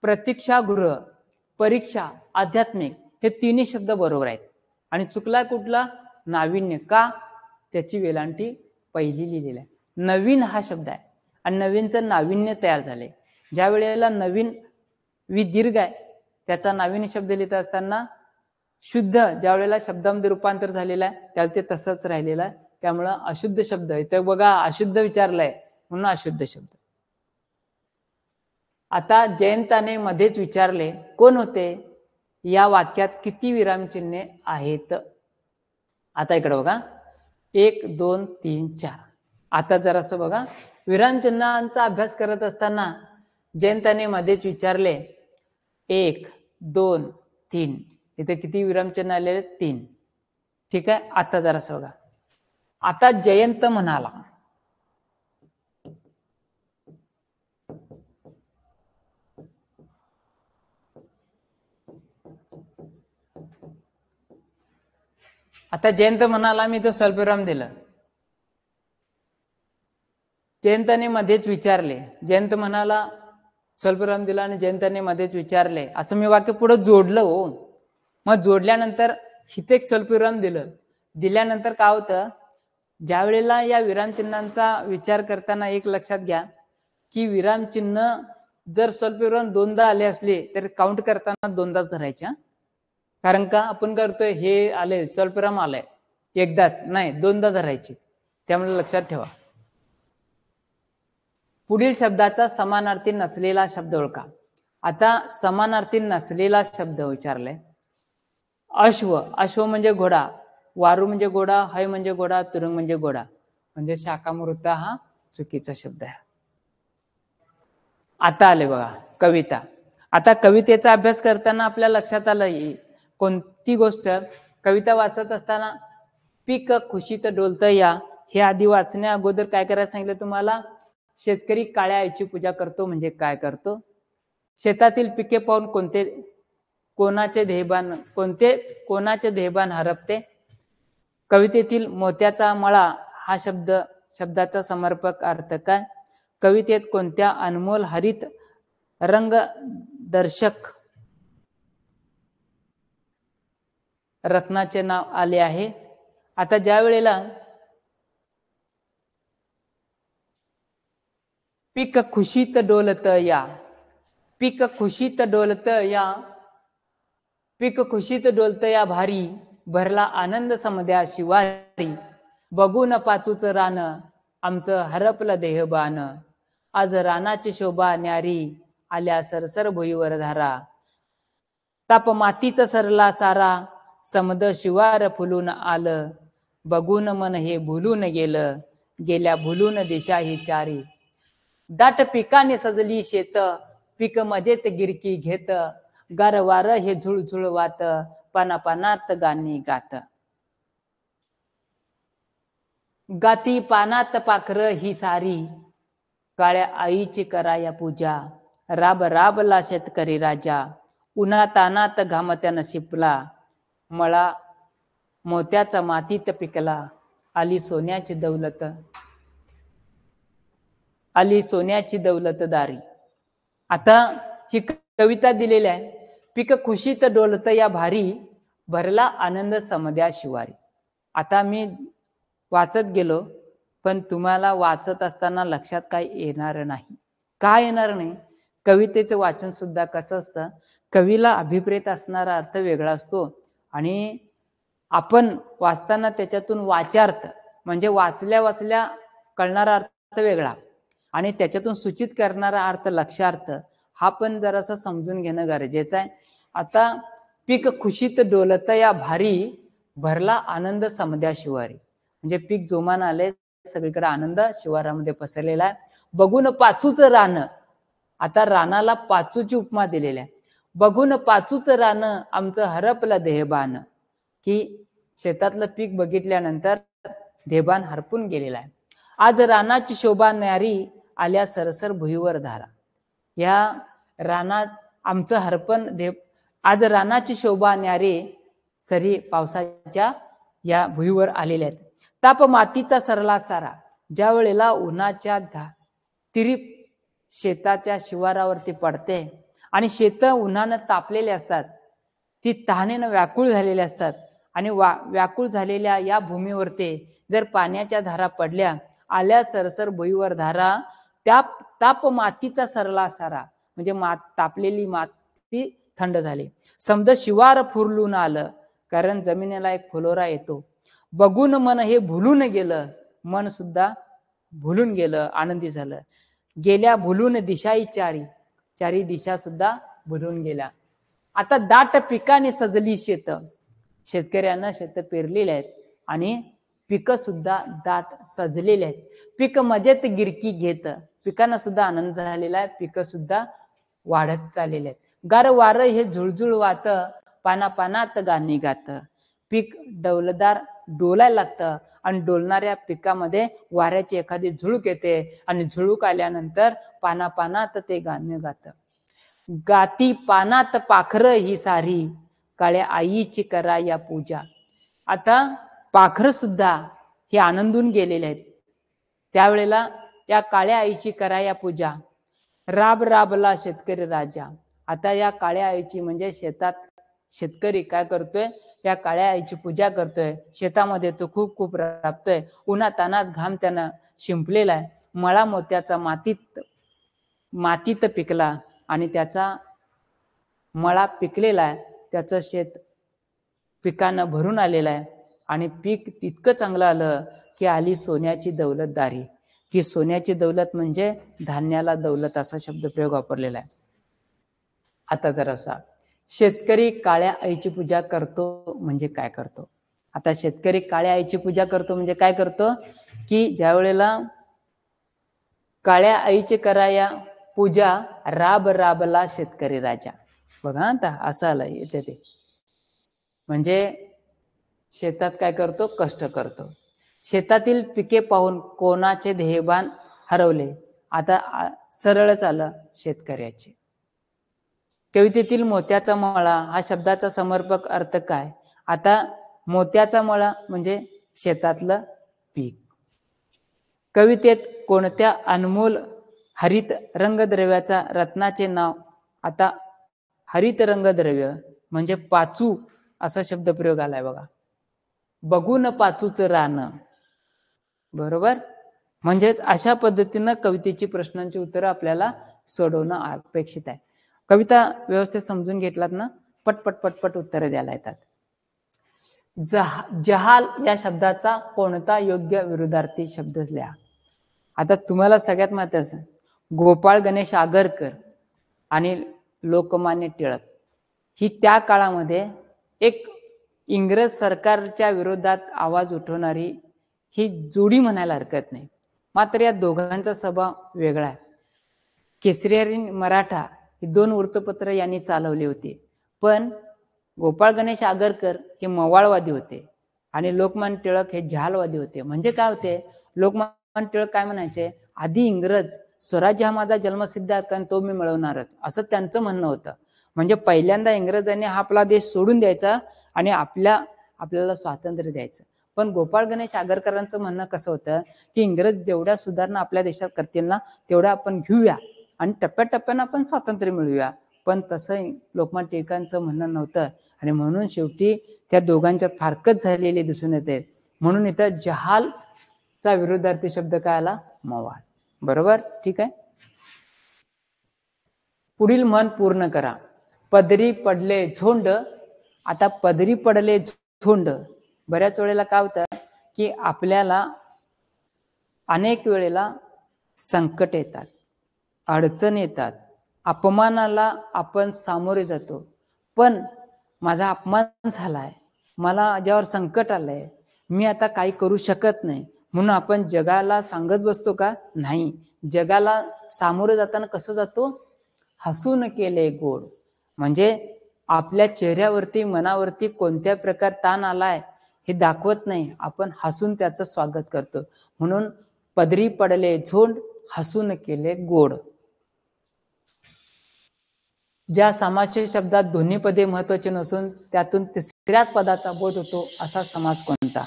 प्रतीक्षागृह, परीक्षा, आध्यात्मिक हे तिन्ही शब्द बरोबर आहेत. आणि चुकला कुठला? नाविन्य. का? त्याची वेलांटी पहिली लिहिलेली आहे. नवीन हा शब्द आहे आणि नवीनचं नाविन्य तयार झाले. ज्या वेळेला नवीन दीर्घ आहे त्याचा नाविन्य शब्द लिहित असताना शुद्ध ज्या वेळेला शब्दामध्ये रूपांतर झालेलं आहे त्याला ते तसंच राहिलेलं आहे. त्यामुळं अशुद्ध शब्द इथं बघा अशुद्ध विचारलंय म्हणून अशुद्ध शब्द. आता जयंताने मध्येच विचारले कोण होते? या वाक्यात किती विरामचिन्हे आहेत? आता इकडे बघा 1 2 3 4. आता जरासं बघा विरामचिन्हांचा अभ्यास करत असताना जयंताने मध्येच विचारले 1 2 3. इथे किती विरामचिन्ह आलेले? 3. ठीक आहे. आता जरासं बघा. आता जयंत म्हणाला मी तो स्वल्पविराम दिलं. जयंताने मध्येच विचारले. जयंत म्हणाला स्वल्पविराम दिला आणि जयंताने मध्येच विचारले असं मी वाक्य पुढे जोडलं हो. मग जोडल्यानंतर इथे एक स्वल्पविराम दिल्यानंतर काय होतं? ज्या वेळेला या विरामचिन्हांचा विचार करताना एक लक्षात घ्या की विरामचिन्ह जर स्वल्पविराम दोनदा आले असले तर काउंट करताना दोनदाच धरायच्या. कारण का आपण करतोय हे आले स्वल्पविराम आलाय एकदाच नाही दोनदा धरायची. त्यामुळे लक्षात ठेवा. पुढील शब्दाचा समानार्थी नसलेला शब्द ओळखा. आता समानार्थी नसलेला शब्द विचारलाय. अश्व, अश्व म्हणजे घोडा, वारू म्हणजे घोडा, हय म्हणजे घोडा, तुरुंग म्हणजे घोडा, म्हणजे शाखामृत हा चुकीचा शब्द आहे. आता आले बघा कविता. आता कवितेचा अभ्यास करताना आपल्या लक्षात आलं कोणती गोष्ट? कविता वाचत असताना पीक खुशीत डोलत या हे आधी वाचण्या अगोदर काय करायला सांगितलं तुम्हाला? शेतकरी काळ्या आईची पूजा करतो म्हणजे काय करतो? शेतातील पिके पाहून कोणाचे देहभान हरपते? कवितेतील मोत्याचा मळा हा शब्दाचा समर्पक अर्थ काय? कवितेत कोणत्या अनमोल हरित रंगदर्शक रत्नाचे नाव आले आहे? आता ज्या वेळेला पीक खुशीत डोलत या, पीक खुशीत डोलत या, पीक खुशीत डोलत या भारी, भरला आनंद समद्या शिवारी, बघून पाचूच रान आमचं हरपलं देहबान, आज रानाची शोभा न्यारी आल्या सरसर भुईवर धारा, ताप मातीचा सरला सारा समद शिवार फुलून आलं, बघून मन हे भुलून गेलं, गेल्या भुलून दिशा ही चारी, दाट पिकाने सजली शेत, पीक मजेत गिरकी घेत, गार वार हे झुळझुळ वात, पाना पानात गाणी गात, गाती पानात पाखर ही सारी, काळ्या आईची कराया पूजा, राब राबला शेतकरी राजा, उन्हा तानात घामत्यानं शिपला, मळा मोत्याचा मातीत पिकला, आली सोन्याची दौलत, आली सोन्याची दौलत दारी. आता ही कविता दिलेली आहे. पीक खुशीत डोलत या भारी, भरला आनंद समद्या शिवारी. आता मी वाचत गेलो पण तुम्हाला वाचत असताना लक्षात काय येणार नाही. का येणार नाही? कवितेचं वाचन सुद्धा कसं असतं, कवीला अभिप्रेत असणारा अर्थ वेगळा असतो आणि आपण वाचताना त्याच्यातून वाचार्थ म्हणजे वाचल्या वाचल्या कळणारा अर्थ वेगळा आणि त्याच्यातून सूचित करणारा अर्थ लक्षार्थ हा पण जरासा समजून घेणं गरजेचं आहे. आता पीक खुशीत डोलत या भारी, भरला आनंद समद्या शिवारी, म्हणजे पीक जोमान आले, सगळीकडे आनंद शिवारामध्ये पसरलेला आहे. बघून पाचूच रान, आता रानाला पाचूची उपमा दिलेली आहे. बघून पाचूच रान आमचं हरपलं देहबान, की शेतातलं पीक बघितल्यानंतर देहबान हरपून गेलेला आहे. आज रानाची शोभा न्यारी आल्या सरसर भुईवर धारा, या रानात आमचं हरपण दे, आज रानाची शोभा न्यारे सरी पावसाच्या या भुईवर आलेल्या आहेत. ताप मातीचा सरला सारा, ज्या वेळेला उन्हाच्या तिरीप शेताच्या शिवारावरती पडते आणि शेत उन्हानं तापलेले असतात, ती तहानेनं व्याकुळ झालेली असतात आणि व्याकुळ झालेल्या या भूमीवरती जर पाण्याच्या धारा पडल्या, आल्या सरसर भुईवर धारा, त्या ताप मातीचा सरला सारा, म्हणजे तापलेली माती थंड झाली. समद शिवार फुरलून आलं, कारण जमिनीला एक फुलोरा येतो. बघून मन हे भुलून गेलं, मन सुद्धा भुलून गेलं, आनंदी झालं. गेल्या भुलून दिशाई चारी, चारी दिशा सुद्धा भुलून गेल्या. आता दाट पिकाने सजली शेत, शेतकऱ्यांना शेत पेरलेले आहेत आणि पिकं सुद्धा दाट सजलेले आहेत. पीक मजेत गिरकी घेत, पिकांना सुद्धा आनंद झालेला आहे, पिकं सुद्धा वाढत चाललेले आहेत. गार वारं हे झुळझुळ वाहत, पाना पानात गाणी गात. पीक डौलदार डोलायला लागतं आणि डोलणाऱ्या पिकामध्ये वाऱ्याची एखादी झुळूक येते आणि झुळूक आल्यानंतर पाना पानात ते गाणं गात. गाती पानात पाखरं ही सारी, काळ्या आईची करा या पूजा. आता पाखरं सुद्धा हे आनंदून गेलेले आहेत. त्यावेळेला या काळ्या आईची करा या पूजा. राब राबला शेतकरी राजा. आता या काळ्या आईची म्हणजे शेतात शेतकरी काय करतोय, या काळ्या आईची पूजा करतोय. शेतामध्ये तो खूप खूप राबतोय. उन्हातानात घाम त्यानं शिंपलेला आहे. मळा मोत्याचा मातीत पिकला आणि त्याचा मळा पिकलेला आहे. त्याचं शेत पिकानं भरून आलेलं आहे आणि पीक तितकं चांगलं आलं की आली सोन्याची दौलतदारी. की सोन्याची दौलत म्हणजे धान्याला दौलत, असा शब्दप्रयोग वापरलेला आहे. आता जरासा शेतकरी काळ्या आईची पूजा करतो म्हणजे काय करतो. आता शेतकरी काळ्या आईची पूजा करतो म्हणजे काय करतो, की ज्या वेळेला काळ्या आईची कराया पूजा, राब राबला शेतकरी राजा. बघा आता असं आलं येते ते, म्हणजे शेतात काय करतो, कष्ट करतो. शेतातील पिके पाहून कोणाचे ध्येयभान हरवले. आता सरळच आलं शेतकऱ्याचे. कवितेतील मोत्याचा मळा हा शब्दाचा समर्पक अर्थ काय. आता मोत्याचा मळा म्हणजे शेतातलं पीक. कवितेत कोणत्या अनमोल हरित रंगद्रव्याचा रत्नाचे नाव. आता हरित रंगद्रव्य म्हणजे पाचू असा शब्दप्रयोग आलाय बघा. बघून पाचूचं रान, बरोबर. म्हणजेच अशा पद्धतीनं कवितेची प्रश्नांची उत्तरं आपल्याला सोडवणं अपेक्षित आहे. कविता व्यवस्थित समजून घेतलात ना, पटपट पटपट उत्तरं द्यायला येतात. जहाल या शब्दाचा कोणता योग्य विरुद्धार्थी शब्द लिहा. आता तुम्हाला सगळ्यात महत्त्वाचं, गोपाळ गणेश आगरकर आणि लोकमान्य टिळक ही त्या काळामध्ये एक इंग्रज सरकारच्या विरोधात आवाज उठवणारी ही जोडी म्हणायला हरकत नाही. मात्र या दोघांचा स्वभाव वेगळा आहे. केसरी आणि मराठा ही दोन वृत्तपत्र यांनी चालवली होती, पण गोपाळ गणेश आगरकर हे मवाळवादी होते आणि लोकमान्य टिळक हे जहालवादी होते. म्हणजे काय होते, लोकमान्य टिळक काय म्हणायचे, आधी इंग्रज स्वराज्य हा माझा जन्मसिद्ध हक्क आणि तो मी मिळवणारच, असं त्यांचं म्हणणं होतं. म्हणजे पहिल्यांदा इंग्रजांनी हा आपला देश सोडून द्यायचा आणि आपल्याला स्वातंत्र्य द्यायचं. पण गोपाळ गणेश आगरकरांचं म्हणणं कसं होतं की इंग्रज जेवढ्या सुधारणा आपल्या देशात करतील ना तेवढ्या आपण घेऊया आणि टप्प्याटप्प्यानं आपण स्वातंत्र्य मिळवूया. पण तसं लोकमान्य टिळकांचं म्हणणं नव्हतं आणि म्हणून शेवटी त्या दोघांच्यात फारकत झालेली दिसून येते. म्हणून इथं जहालचा विरुद्धार्थी शब्द काय आला, मवाळ. बरोबर, ठीक आहे. पुढील म्हण पूर्ण करा. पदरी पडले झोंड. आता पदरी पडले झोंड, बऱ्याच वेळेला काय होतं की आपल्याला अनेक वेळेला संकट येतात, अडचण येतात, अपमानाला आपण सामोरे जातो. पण माझा अपमान झालाय, मला ज्यावर संकट आलंय, मी आता काही करू शकत नाही म्हणून आपण जगाला सांगत बसतो का, नाही. जगाला सामोरे जाताना कसं जातो, हसून केले गोड. म्हणजे आपल्या चेहऱ्यावरती मनावरती कोणत्या प्रकार ताण आलाय हे दाखवत नाही, आपण हसून त्याचं स्वागत करतो. म्हणून पदरी पडले झोंड, हसून केले गोड. ज्या समासशीर शब्दात दोन्ही पदे महत्वाची नसून त्यातून तिसऱ्याच पदाचा बोध होतो असा समास कोणता?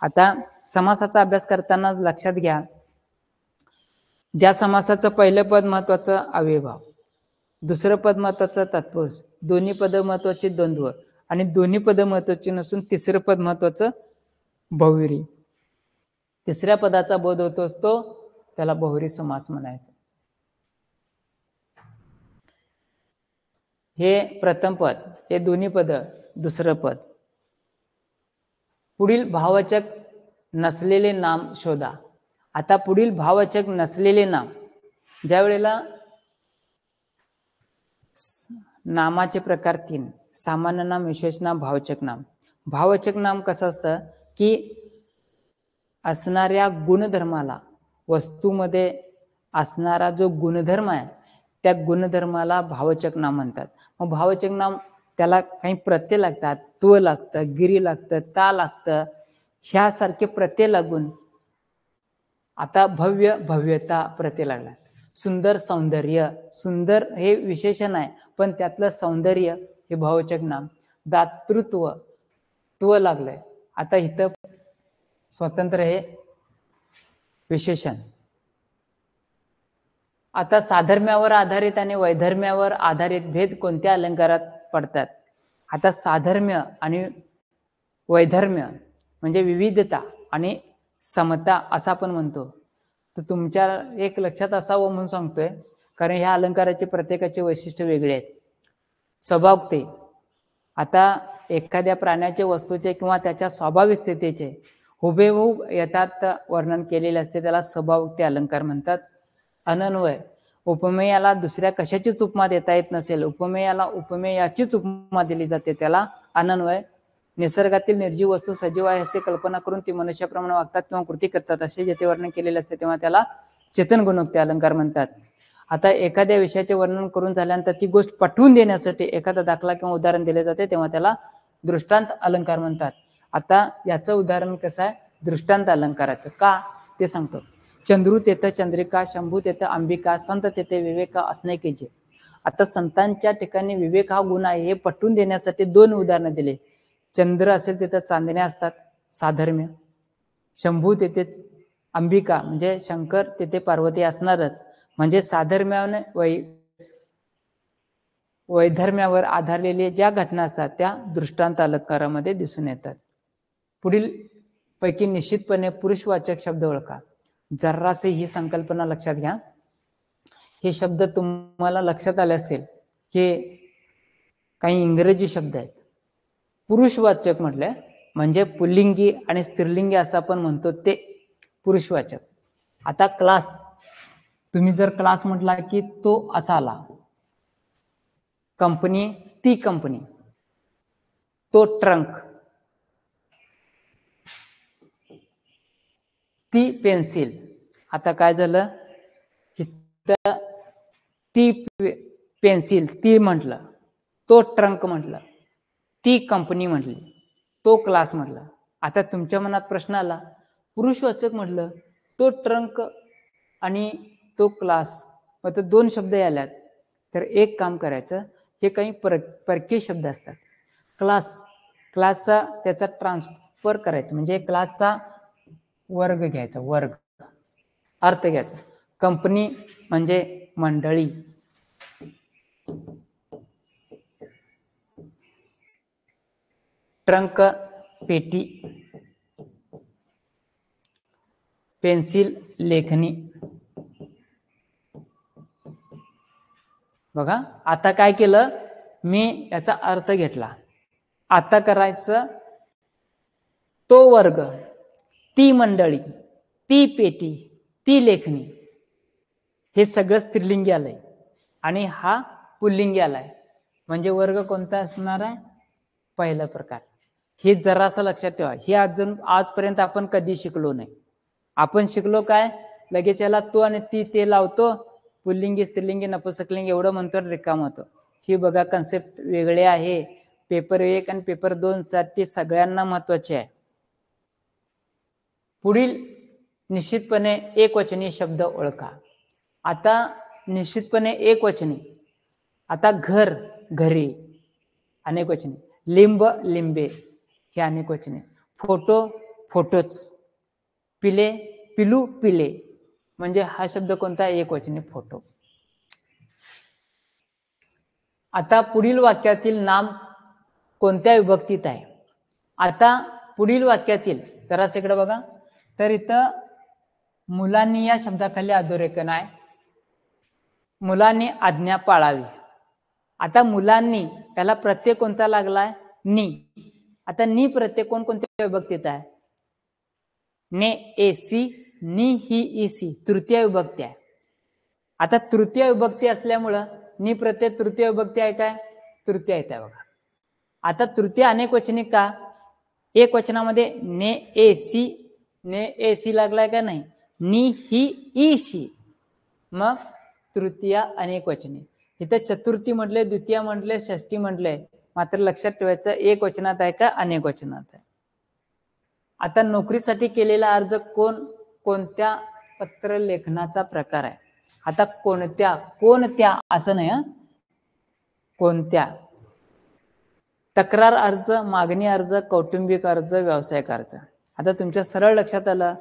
आता समासाचा अभ्यास करताना लक्षात घ्या, ज्या समासाचं पहिलं पद महत्वाचं अव्ययभाव, दुसरं पद महत्वाचं तत्पुरुष, दोन्ही पद महत्वाची द्वंद्व आणि दोन्ही पद महत्वाची नसून तिसरं पद महत्वाचं बहुव्रीही, तिसऱ्या पदाचा बोध होतो असतो त्याला बहुव्रीही समास म्हणायचं. हे प्रथम पद, हे दोन्ही पद, दुसरं पद. पुढील भाववाचक नसलेले नाम शोधा. आता पुढील भाववाचक नसलेले नाम, ज्या वेळेला नामाचे प्रकार 3, सामान्य नाम, विशेष नाम, भाववाचक नाम. भाववाचक नाम कसं असतं की असणाऱ्या गुणधर्माला, वस्तूमध्ये असणारा जो गुणधर्म आहे त्या गुणधर्माला भाववाचक नाम म्हणतात. मग भाववाचक नाम त्याला काही प्रत्यय लागतात, त्व लागतं, गिरी लागतं, ता लागतं, ह्यासारखे प्रत्यय लागून आता भव्य, भव्यता प्रत्यय लागला. सुंदर, सौंदर्य, सुंदर हे विशेषण आहे पण त्यातलं सौंदर्य हे भाववाचक नाम. दातृत्व, त्व लागलंय, आता इथं स्वतंत्र हे विशेषण. आता साधर्म्यावर आधारित आणि वैधर्म्यावर आधारित भेद कोणत्या अलंकारात पडतात? आता साधर्म्य आणि वैधर्म्य म्हणजे विविधता आणि समता असं आपण म्हणतो. तर तुमच्या एक लक्षात असावं म्हणून सांगतोय, कारण ह्या अलंकाराचे प्रत्येकाचे वैशिष्ट्य वेगळे आहेत. स्वभावते, आता एखाद्या प्राण्याचे, वस्तूचे किंवा त्याच्या स्वाभाविक स्थितीचे हुबेहूब यथार्थ वर्णन केलेले असते त्याला स्वभावोक्ती अलंकार म्हणतात. अनन्वय, उपमेयाला दुसऱ्या कशाचीच उपमा देता येत नसेल, उपमेयाला उपमेयाचीच उपमा दिली जाते त्याला अनन्वय. निसर्गातील निर्जीव वस्तू सजीव आहे असे कल्पना करून ती मनुष्याप्रमाणे वागतात किंवा कृती करतात असे जेथे वर्णन केलेले असते तेव्हा त्याला चेतन गुणोक्ती अलंकार म्हणतात. आता एखाद्या विषयाचे वर्णन करून झाल्यानंतर ती गोष्ट पटवून देण्यासाठी एखादा दाखला किंवा उदाहरण दिले जाते तेव्हा त्याला दृष्टांत अलंकार म्हणतात. आता याचं उदाहरण कसं आहे दृष्टांत अलंकाराचं, का ते सांगतो. चंद्रू तेथ चंद्रिका, शंभू तेथ अंबिका, संत तेथे विवेका असणे केजे. आता संतांच्या ठिकाणी विवेक हा गुण आहे हे पटवून देण्यासाठी 2 उदाहरणं दिले. चंद्र असेल तिथं चांदण्या असतात, साधर्म्य. शंभू तेथेच अंबिका म्हणजे शंकर, तेथे पार्वती असणारच म्हणजे साधर्म्याने वैधर्म्यावर आधारलेले ज्या घटना असतात त्या दृष्टांत अलंकारामध्ये दिसून येतात. पुढील पैकी निश्चितपणे पुरुषवाचक शब्द ओळखा. जरासे ही संकल्पना लक्षात घ्या. हे शब्द तुम्हाला लक्षात आले असतील, हे काही इंग्रजी शब्द आहेत. पुरुषवाचक म्हटले म्हणजे पुल्लिंगी आणि स्त्रीलिंगी असं आपण म्हणतो ते पुरुषवाचक. आता क्लास, तुम्ही जर क्लास म्हटला की तो असा आला. कंपनी, ती कंपनी. तो ट्रंक, ती पेन्सिल. आता काय झालं, ती पेन्सिल ती म्हटलं, तो ट्रंक म्हटलं, ती कंपनी म्हटली, तो क्लास म्हटलं. आता तुमच्या मनात प्रश्न आला, पुरुषवाचक म्हटलं, तो ट्रंक आणि तो क्लास, मग तो 2 शब्द आल्यात. तर एक काम करायचं, हे काही परकीय शब्द असतात. क्लासचा त्याचा ट्रान्सफर करायचं म्हणजे क्लासचा वर्ग घ्यायचा, वर्ग अर्थ घ्यायचा. कंपनी म्हणजे मंडळी, ट्रंक पेटी, पेन्सिल लेखनी. बघा आता काय केलं मी, याचा अर्थ घेतला. आता करायचं, तो वर्ग, ती मंडळी, ती पेटी, ती लेखनी, हे सगळं स्त्रीलिंगी आलंय आणि हा पुल्लिंगी आलाय. म्हणजे वर्ग कोणता असणार आहे, पहिला प्रकार. हे जरासं लक्षात ठेवा. हे आजपर्यंत आपण कधी शिकलो नाही. आपण शिकलो काय, लगेच याला तो आणि ती ते लावतो, पुल्लिंगी स्त्रीलिंगी नपुंसकलिंगी एवढं म्हणतो रिकाम होतो. ही बघा कन्सेप्ट वेगळे आहे. पेपर 1 आणि पेपर 2 साठी सगळ्यांना महत्वाचे आहे. पुढील निश्चितपणे एकवचनी शब्द ओळखा. आता निश्चितपणे एकवचनी, आता घर घरी अनेकवचनी, लिंब लिंबे हे अनेकवचनी, फोटो फोटोच, पिले पिलू पिले, म्हणजे हा शब्द कोणता आहे? एकवचनी फोटो. आता पुढील वाक्यातील नाम कोणत्या विभक्तीत आहे? आता पुढील वाक्यातील जरासं इकडे बघा, तर इथं मुलांनी या शब्दाखाली अधोरेखन आहे. मुलांनी आज्ञा पाळावी. आता मुलांनी याला प्रत्यय कोणता लागलाय? नी. आता नी प्रत्यय कोणत्या विभक्तीत आहे? ने ए सी, नी ही ई सी, तृतीय विभक्ती आहे. आता तृतीय विभक्ती असल्यामुळं नी प्रत्यय तृतीय विभक्ती आहे काय? तृतीय येत आहे बघा. आता तृतीय अनेकवचनी का? एक वचनामध्ये ने ए सी लागलाय का नाही? नी ही ई सी, मग तृतीय अनेकवचनी. इथं चतुर्थी म्हटले, द्वितीय म्हटले, षष्ठी म्हटले, मात्र लक्षात ठेवायचं एक वचनात आहे का अनेक वचनात आहे. आता नोकरीसाठी केलेला अर्ज कोणत्या पत्र लेखनाचा प्रकार आहे? आता कोणत्या असं नाही, कोणत्या. तक्रार अर्ज, मागणी अर्ज, कौटुंबिक अर्ज, व्यावसायिक अर्ज. आता तुमच्या सरळ लक्षात आलं,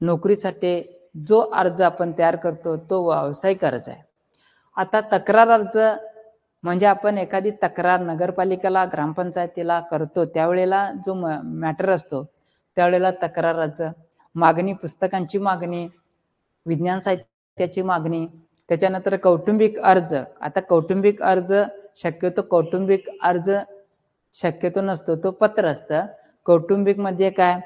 नोकरीसाठी जो अर्ज आपण तयार करतो तो व्यावसायिक अर्ज आहे. आता तक्रार अर्ज म्हणजे आपण एखादी तक्रार नगरपालिकेला, ग्रामपंचायतीला करतो त्यावेळेला जो मॅटर असतो त्यावेळेला तक्रार अर्ज. मागणी, पुस्तकांची मागणी, विज्ञान साहित्याची मागणी. त्याच्यानंतर कौटुंबिक अर्ज. आता कौटुंबिक अर्ज शक्यतो नसतो, तो पत्र असतं. कौटुंबिक मध्ये काय?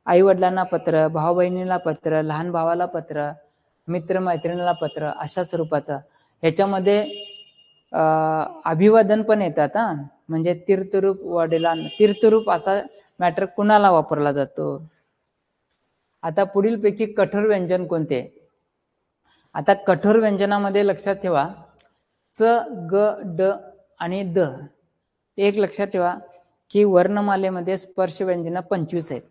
आई वडिलांना पत्र, भाऊ बहिणीला पत्र, लहान भावाला पत्र, मित्र मैत्रिणीला पत्र, अशा स्वरूपाचा. याच्यामध्ये अभिवादन पण येतात, म्हणजे तीर्थरूप वडिलांना, तीर्थरूप असा मॅटर कुणाला वापरला जातो. आता पुढील पैकी कठोर व्यंजन कोणते? आता कठोर व्यंजनामध्ये लक्षात ठेवा, च, ग, ड आणि द. एक लक्षात ठेवा की वर्णमालेमध्ये स्पर्श व्यंजन 25 आहेत.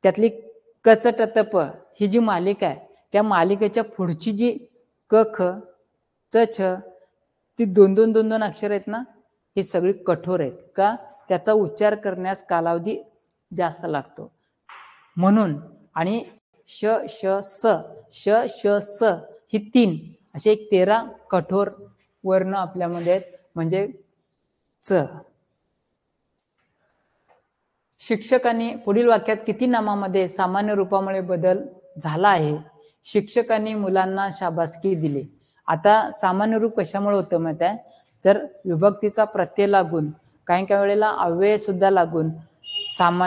त्यातली क, च, ट, त, प ही जी मालिका आहे त्या मालिकेच्या पुढची जी क, ख, च, छ, ती दोन अक्षर आहेत ना, ही सगळी कठोर आहेत. का? त्याचा उच्चार करण्यास कालावधी जास्त लागतो म्हणून. आणि श, श, स ही 3 असे एक 13 कठोर वर्ण आपल्यामध्ये आहेत, म्हणजे च. शिक्षकांनी पुढील वाक्यात किती नामामध्ये सामान्य रूपामुळे बदल झाला आहे? शिक्षकांनी मुलांना शाबासकी दिली. आता सामान्य रूप कशामुळे होतं माहिती आहे? जर विभक्तीचा प्रत्यय लागून, काही वेळेला अव्यय सुद्धा लागून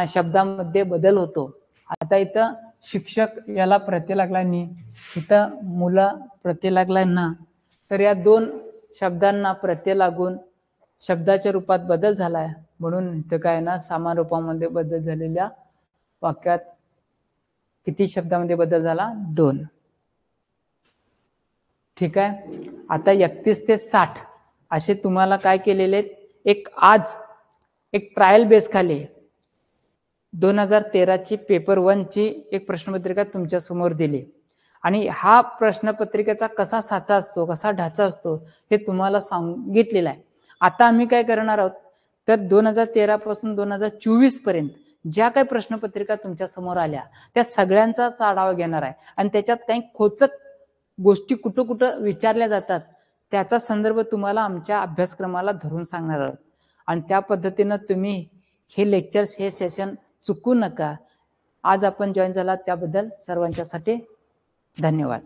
शब्दामध्ये बदल होतो. आता इथं शिक्षक याला प्रत्यय लागला नी, इथं मुला प्रत्यय लागलाय ना, तर या 2 शब्दांना प्रत्यय लागून शब्दाच्या रूपात बदल झालाय. म्हणून इथं काय ना, समान रूपामध्ये बदल झालेल्या वाक्यात किती शब्दामध्ये बदल झाला? 2. ठीक आहे. आता 31 ते 60 असे तुम्हाला काय केलेले? आज एक ट्रायल बेस खाली 2013 ची पेपर 1 ची एक प्रश्नपत्रिका तुमच्या समोर दिली, आणि हा प्रश्नपत्रिकेचा कसा साचा असतो, कसा ढाचा असतो हे तुम्हाला सांगितलेलं आहे. आता आम्ही काय करणार आहोत, तर 2013 पासून 2024 पर्यंत ज्या काही प्रश्नपत्रिका तुमच्या समोर आल्या त्या सगळ्यांचाच आढावा घेणार आहे, आणि त्याच्यात काही खोचक गोष्टी कुठं विचारल्या जातात त्याचा संदर्भ तुम्हाला आमच्या अभ्यासक्रमाला धरून सांगणार आहोत. आणि त्या पद्धतीनं तुम्ही हे लेक्चर्स, हे सेशन चुकू नका. आज आपण जॉईन झाला त्याबद्दल सर्वांच्यासाठी धन्यवाद.